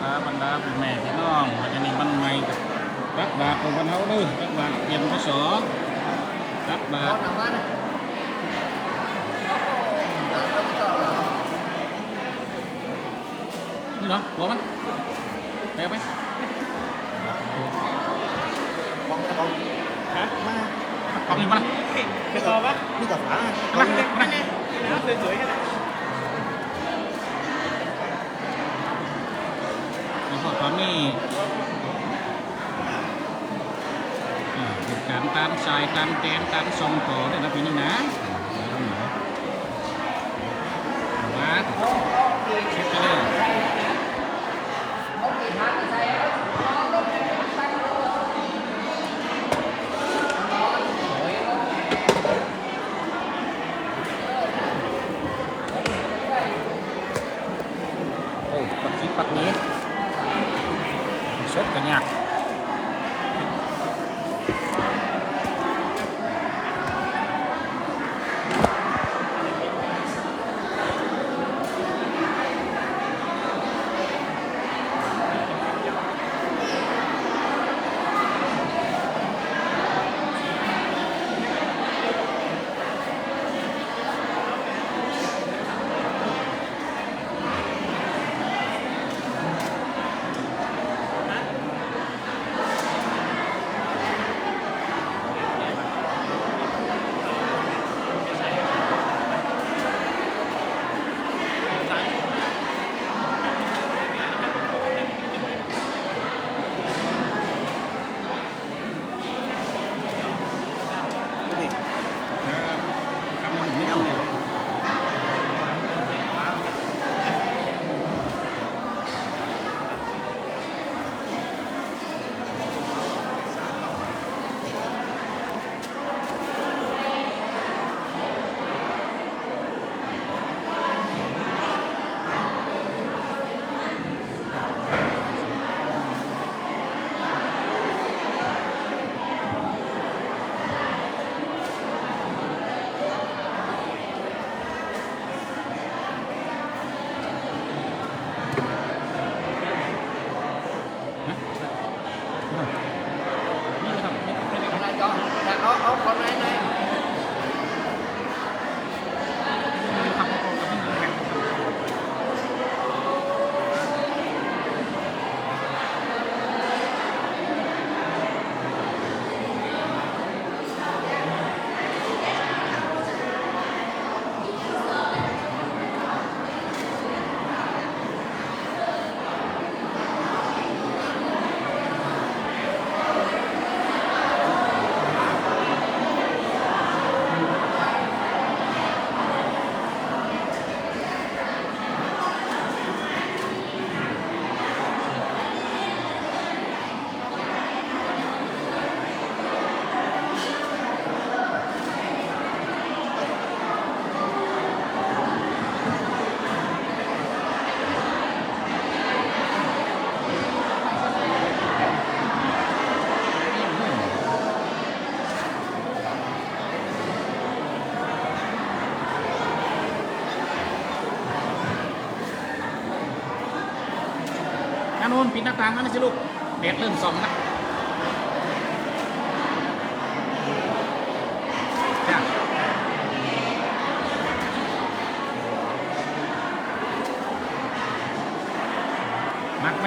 ครับบรรดาผู้แม่พี่น้องวันนี้วันใหม่กับรักบาทของวันเฮาเลยรักบาทเตรียมพศรักบาทนี่เหรอหัวมันแปลไหมฮะมาเอาหนึ่งมาไม่ต่อปะ นี่กับฝา มา น้ำสวยๆกันนะ แล้วก็ตอนนี้เหตุการณ์ตามสายตามแกนตามซองต่อได้นะพี่นี่นะมาเช็คไปเลยโอ้ปักชิดปักนี้สดกันเนี่ยเอาคนไหนนู่นปิดหน้าต่างนั่นนะสิลูกแดดเริ่มส่องแล้วจ้ะมักไหม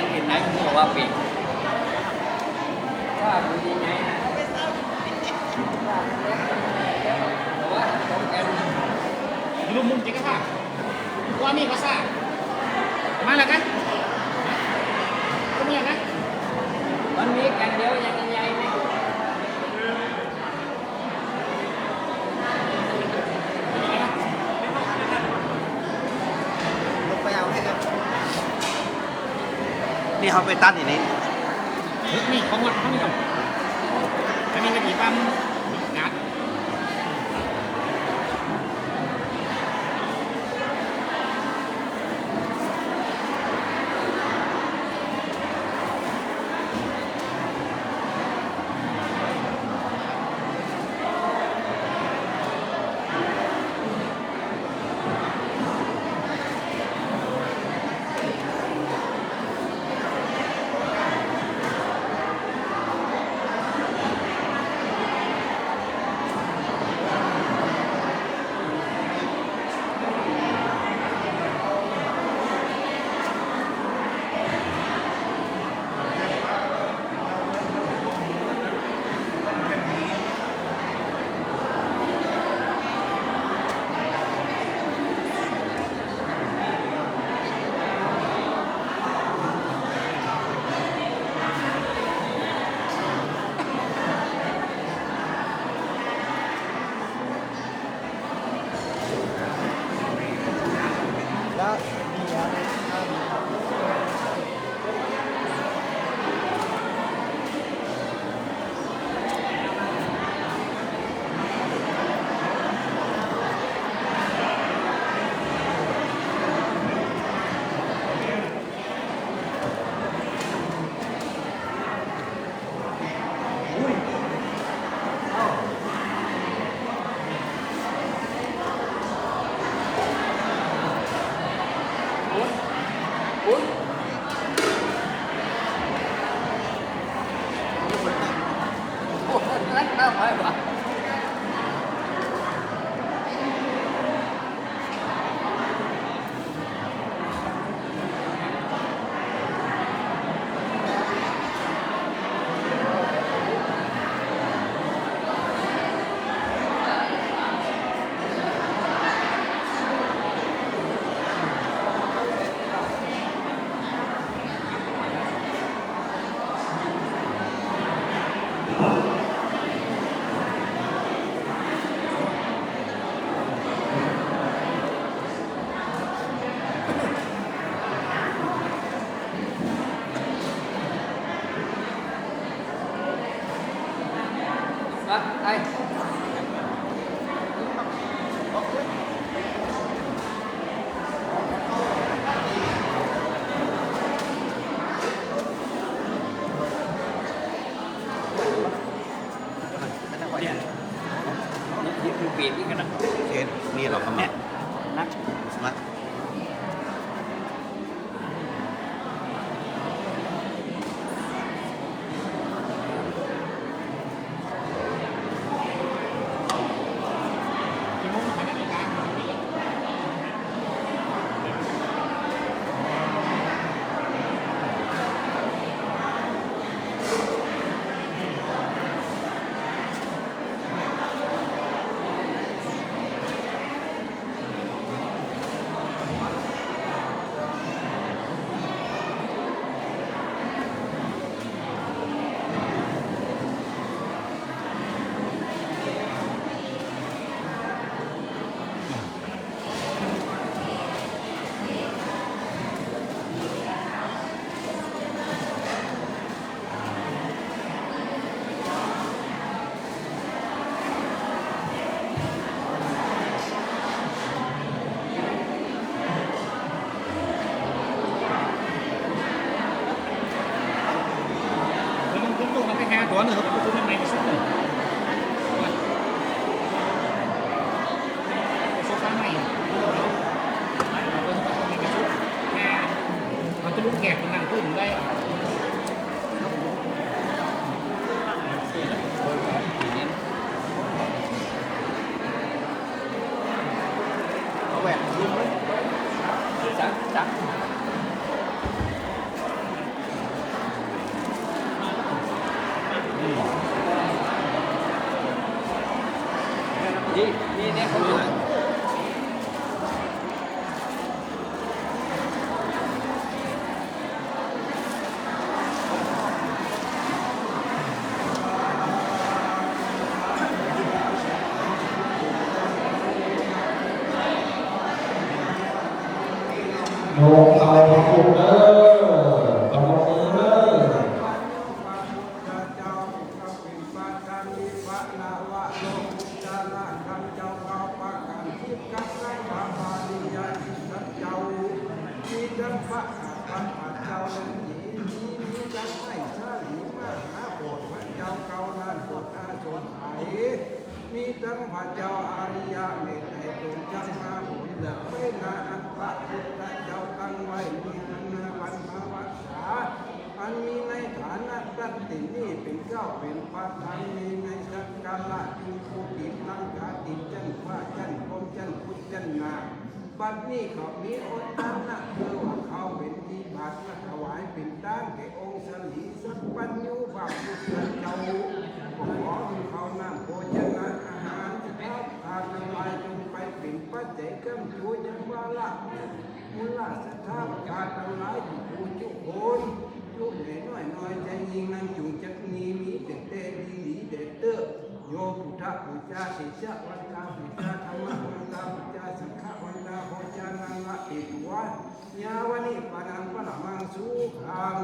สังเกตไหนผมบอกว่าปีกถ้าดูดีไงแต่ว่าต้องแกน lu mung jika apa gua nih masa mana kan punya kan มันมีแกนเดียวยังใหญ่ๆไหม ลงไปเอาให้ครับนี่เขาไปตัดอย่างนี้ nih komod kami dong kami nggak di pam ngat Đâu phải vậy. Đây. Biệt cái đó. เห็นนี่เรากำลัง Nát. มา ตัวนึงครับตัวนึงในสุดเลยโซฟาใหม่มันจะลุกแขกมันนั่งขึ้นได้ เอาแหวนลุงไหม Chắc chắc. นี่คนนี้ โยกเอาพระคุณเด้อพระมือเด้อ มีทั้งพระเจ้าอาริยะเมตไตรจงจำมาบุญเลิกไม่นาอันพระพุทธเจ้าตั้งไว้มีนันนาปัญหาวัฏษาอันมีในฐานะตัดตินี้เป็นเจ้าเป็นพระธรรมมีในสักกาละจุภูติตั้งกาติจันพระจันพรมจันพุทธจันนาบัดนี้เขามีอนตามนะเพื่อว่าเขาเป็นที่บาทมาถวายเป็นด้านแก่องค์สลีสัพปัญญูบาพุทธเจ้าขอเขานำโภชนะอาหารที่เขาทานน้ำลายจงไปเป็นปัจจัยกำชูยังวาละมุลาสถาการทั้งหลายที่ผู้จุโคนจุเหน่น้อยใจยิงนั้นจุงจักนีมีเด็ดเตดีหลีเด็ดเตอโยพุทธบูชาศิษย์วันตาบูชาธรรมวันตาบูชาสังฆวันตาโภชานังละอิทวัตยาวนิปานังปะมังสุขัง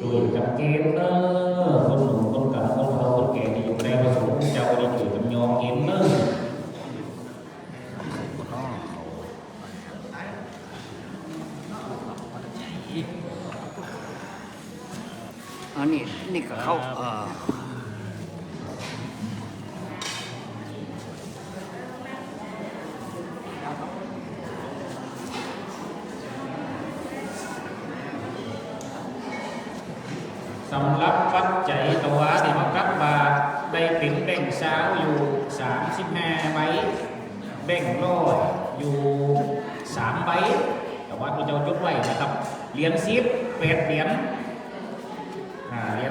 ช่วยกันเกณฑ์เด้อคนหนุ่มคนเก่าคนเฒ่าคนแก่ที่อยู่ในพระสงฆ์เจ้าได้ช่วยกันยอมเกณฑ์เด้อ อันนี้นี่ก็เขาสำหรับปัจจัยตัวที่มากับบาทได้เป็นแบ่งเช้าอยู่35ใบแบ่งร้อยอยู่3ใบแต่ว่าที่เจ้าจดไว้นะครับเหรียญ10 8เหรียญเหรีย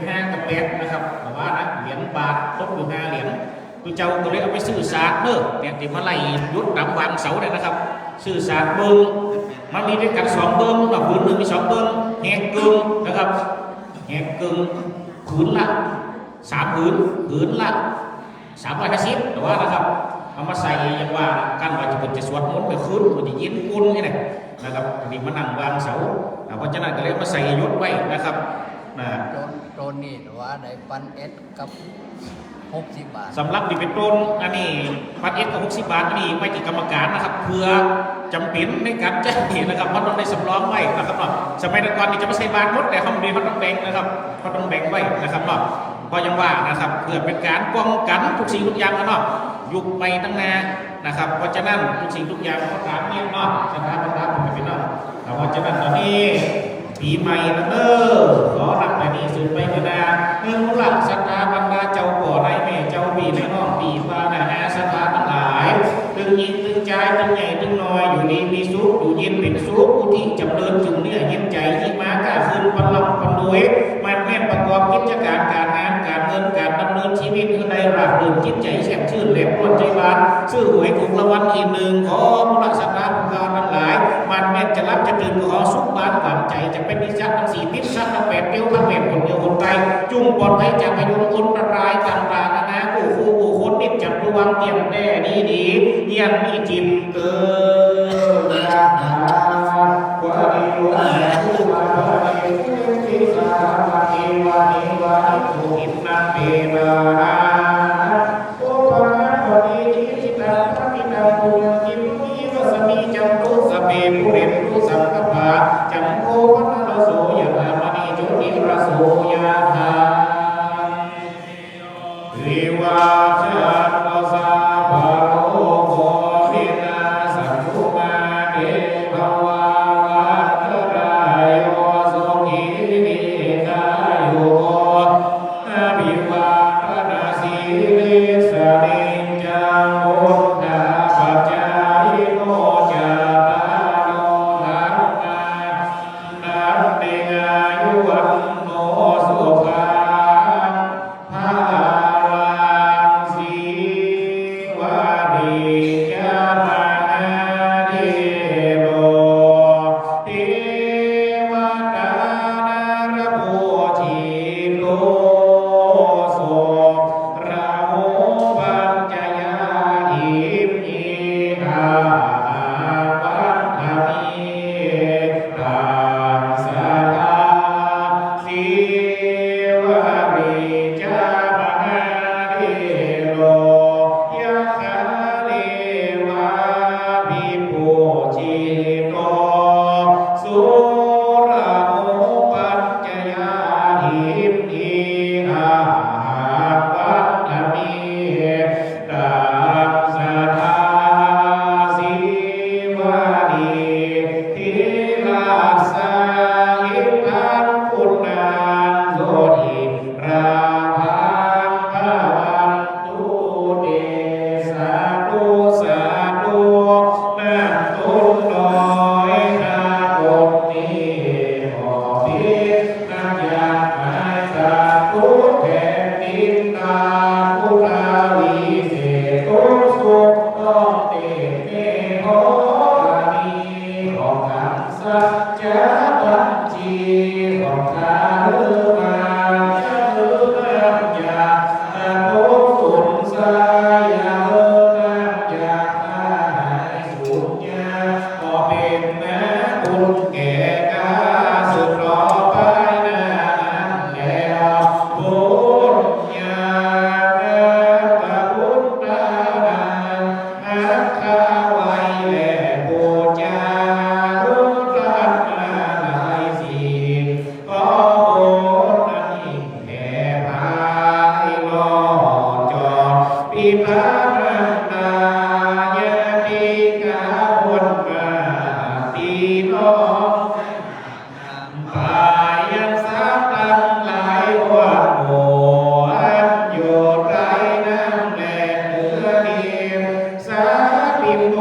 ญ5กับ8นะครับแต่ว่านะเหรียญบาทตกอยู่5เหรียญตัวเจ้าก็เลยเอาไปซื้อศาสตร์เด้อเนี่ยที่มาไล่ยุดดำวางเสาเนี่ยนะครับซื้อศาสตร์เบิ้งมันมีด้วยกัน2เบิ้งแบบพื้นหนึ่งมี2เบิ้งแหกกึ่งนะครับแหกกึ่งผืนละ3ผืนละ350แต่ว่านะครับเอามาใส่อย่างว่ากันว่าจะเป็นจะสวดมนต์ไปคืนมันจะยินปุ่นนี่แหละนะครับอันนี้มานั่งวางเสาเพราะฉะนั้นก็เลยมาใส่ยศไว้นะครับนะ โดนนี่แต่ว่าได้ปันเอสกับ60 บาท สำหรับนี่เป็นต้นอันนี้ปัดเอสกับ60 บาทอันนี้ไว้ที่กรรมการนะครับเพื่อจำเป็นในการแจ้งเหตุนะครับมันต้องได้สำรองไว้นะครับเนาะสมัยก่อนนี่จะไม่ใช่บาทหมดแต่เขามีเขาต้องแบ่งนะครับเขาต้องแบ่งไว้นะครับเนาะเพราะยังว่านะครับเพื่อเป็นการป้องกันทุกสิ่งทุกอย่างนะเนาะยุคไปตั้งนานนะครับเพราะฉะนั้นทุกสิ่งทุกอย่างเขาถามเนี่ยเนาะสถาบันรับผมเป็นเนาะเพราะฉะนั้นตอนนี้ปีใหม่นะเด้อขอรับไปนี้สุดไปก็ได้เมื่อมุลักศรัทธาบรรดาเจ้าก่อไรแม่เจ้าปีในน้องปีฟ้านะฮะศรัทธาทั้งหลายตึงยิงตึงใจตึงใหญ่ตึงน้อยอยู่ดีมีสุขอยู่เย็นเป็นสุขผู้ที่จำเริญจึงเนี่ยเย็นใจยิ่งมากล้าขึ้นปันลำปันรวยมันแม่นประกอบกิจการการงานการเงินการดำเนินชีวิตให้ได้ราบรื่นจิตใจแช่มชื่นแหลมร้อนใจบานซื้อหวยถูกรางวัลที่หนึ่งขอมุลักศรัทธาบุญการทั้งหลายมันแม่นจะรับจะตื่นขอสุขบานหวานใจจะเป็นนิสัยทั้งสี่ทิศสัตว์ทั้งแปดเดียวทั้งแปดคนเดียวคนไกลจุ่มปลอดภัยจากพายุอันตรายต่างๆนานาผู้คู่ผู้คนนิดจับระวังเตรียมแน่ดีเยี่ยมมีจิมเกิดราหาวะเอวะผู้มาเอตุทิสาวะเอวะเอวะทุกินนาเปนาโอปะนะปะนิจิตาปะมินาภูกิมมีวะสมิจัมปุสเปปุเรนตุสังกปะจัมโพปะนะโสยะธามณีจุติระโสยะธาวิวาจันโตสาภโรโควินาสังคุมาเกภวาวัตรายโยสุขีนิกายโยอภิวาทนาสีลิสเนจังโอทาปัจจายโนจาตารโนธรรมานันเตอายุวันโนสุขังภาลังส โลยะคาเรวาภิปุจิโตสุรามุปัจจยาหิมิอาหาปัตตมิตัสสะทาสิวานิทิลาสาหิทังปุณณาโสติราภังภวันตุเตสาธุสาธุนาตุน้อยนาบทนี้ขอพินักญาณมาสาธุแผ่นดินตาภูราวิเศษตุสุขต้องเตเตโหรานีของขังสัจจะปัญจีของข้าเลือมาจะเลือน้ำยาโทุสุนสายาเลือน้ำยาหายสุญญาขอเป็นแม่บุญแก่กาสุดรอไปนานแล้วบุญญาณพระพุทธานังข้าไว้แลบูชาลุรัตนาหลายสิ่งขอบุญนั้นแผ่พายลอจอพิพารณายาติกาวนมาตีน้องปายังสาตังหลายว่าโหอันอยู่ไรน้ำแลเหนือดินสาปิโม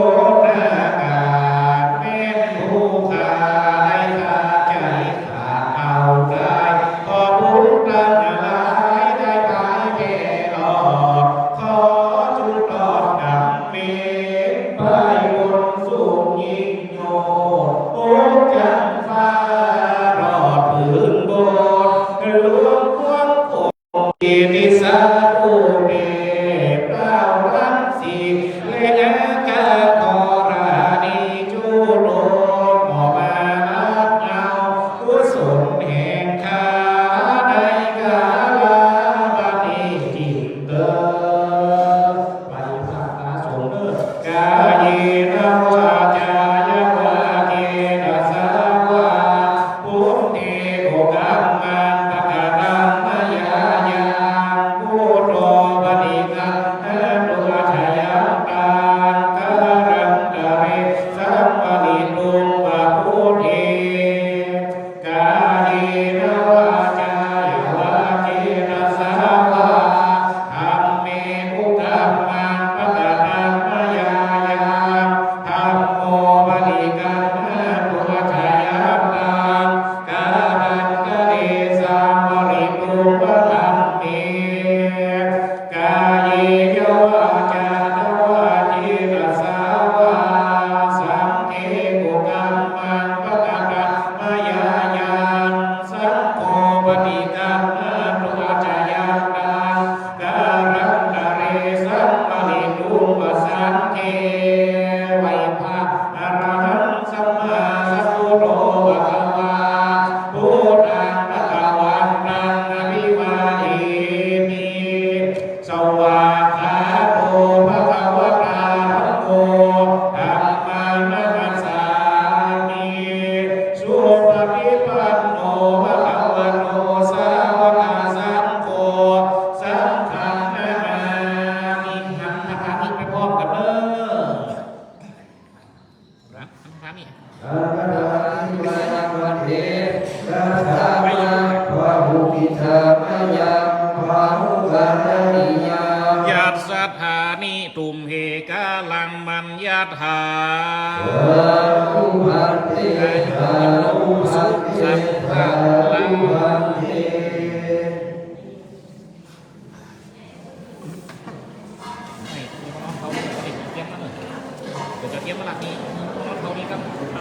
นาการแม่นผู้ขาให้ข้าใจขาดเอาได้ขอบุญตั้งหลายได้ภายแก่รอดขอจุดรอดนำเมตไปบนสูงยิ่งโยดโอ้จันฟ้ารอดพื้นบนหลวงควงโคอินิสาภูเมเปล่ารังสีเลกาโครานีจุโรหมอมาลับเอากุศลแห่งข้าในกาลาบัดนี้จิตเตอไปภาคอาสงเนกาเยนะวาจายะวาเกนะสาวาพุทเทโกกัมมันปะกะตังมะยายังพุทโธปฏิกังนะตุชะยังตังกะรังกะเรสัมปะริตุงวะพุทเทกาเยนะวาจายะวาเกนะสาวาธัมเมพุทธัมมังปะกะตังมะยายังธัมโมปฏิกังนะตุชะยังตังกะรังกะเรสัมปะริตุงวะธัมเมกาเยยวาจานวาเจนะสาวาสังเฆกุกัมมังปะกะตังมะยายังสังโฆปฏิกังนะตุชะยังตังกะรังกะเรสัมปะริตุงวะสังเฆไวยภาอะระหังสัมมาสัมพุทโธภะคะวาพุทธังภะคะวันตังอะภิวาเทมิสวากขาโตภะคะวะตาธัมโมธัมมังนัมสสามิสุปฏิปันโนภะคะวะโตสาวกสังโฆสังฆังนามามิหังพะทามิไปพร้อมกันเด้อครับหังพะมิ อาณาธิวาวันเดรัตถามาภวหุปิธามะยังภาหุกาตนิยา ยัตสัทธานิตุมเหกาลังมัญญาธา อุพันเตภาอุพันเตภาอุพันเต ให้น้องเขาเตรียมมาเลยเดี๋ยวจะเตรียมมาหลักนี้น้องเขานี้ครับ